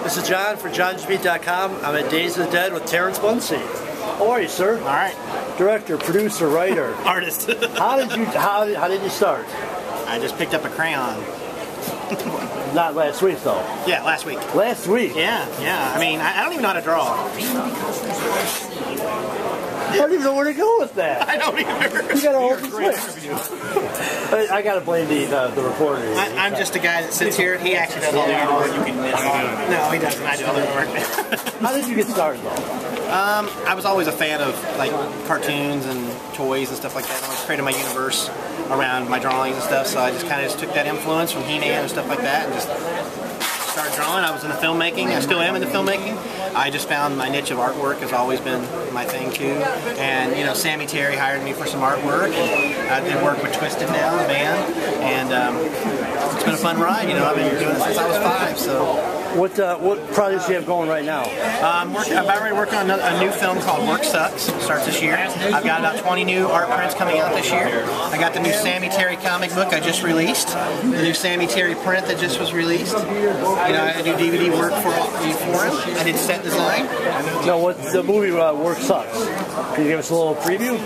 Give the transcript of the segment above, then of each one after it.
This is John for JohnGB.com. I'm at Days of the Dead with Terence Muncy. How are you, sir? All right. Director, producer, writer. Artist. How did you start? I just picked up a crayon. Not last week, though. Yeah, last week. Last week? Yeah. I mean, I don't even know how to draw. I don't even know where to go with that. I don't either. You gotta hold the switch. I gotta blame the reporter. I'm just a guy that sits here. He actually does all the work. No, he doesn't. I do all the work. How did you get started, though? I was always a fan of like cartoons and toys and stuff like that. I always created my universe around my drawings and stuff. So I just kind of took that influence from He-Man and stuff like that, and just started drawing. I was into filmmaking. I still am into filmmaking. I just found my niche of artwork has always been my thing too. And you know, Sammy Terry hired me for some artwork. I did work with Twisted now, the band, and it's been a fun ride. You know, I've been doing it since I was 5. So. What projects do you have going right now? I'm about ready to work on a new film called Work Sucks. Starts this year. I've got about 20 new art prints coming out this year. I got the new Sammy Terry comic book I just released. The new Sammy Terry print that just was released. You know, I do DVD work for him. I did set design. No, what's the movie Work Sucks? Can you give us a little preview?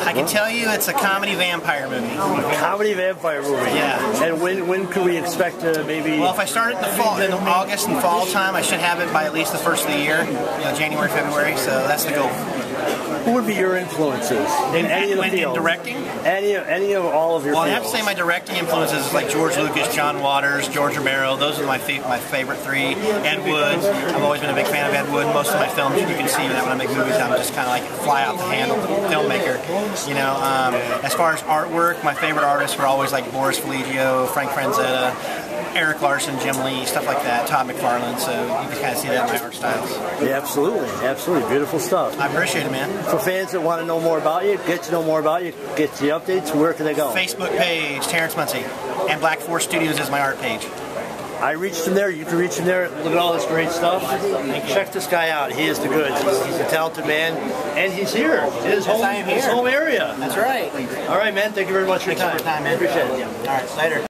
I can tell you it's a comedy vampire movie. Comedy vampire movie. Yeah. And when could we expect to maybe? Well, if I start it in the fall, in August and fall time, I should have it by at least the first of the year. You know, January, February. So that's the goal. Who would be your influences in any of the fields? In directing? Any of all of your Well, fields. I have to say my directing influences is like George Lucas, John Waters, George Romero. Those are my favorite 3. Ed Wood. I've always been a big fan of Ed Wood. Most of my films, you can see that when I make movies, I'm just kind of like fly out the handle filmmaker. You know, as far as artwork, my favorite artists were always like Boris Feligio, Frank Franzetta, Eric Larson, Jim Lee, stuff like that, Todd McFarlane, so you can kind of see that in my art styles. Yeah, absolutely. Beautiful stuff. I appreciate it, man. For fans that want to know more about you, get to know more about you, get the updates, where can they go? Facebook page, Terence Muncy, and Black Force Studios is my art page. I reached him there, you can reach him there. Look at all this great stuff. Check this guy out, he is the goods. He's a talented man, and he's here in his home area. That's right. All right, man, thank you very much for your time. Man. Appreciate it. All right, later.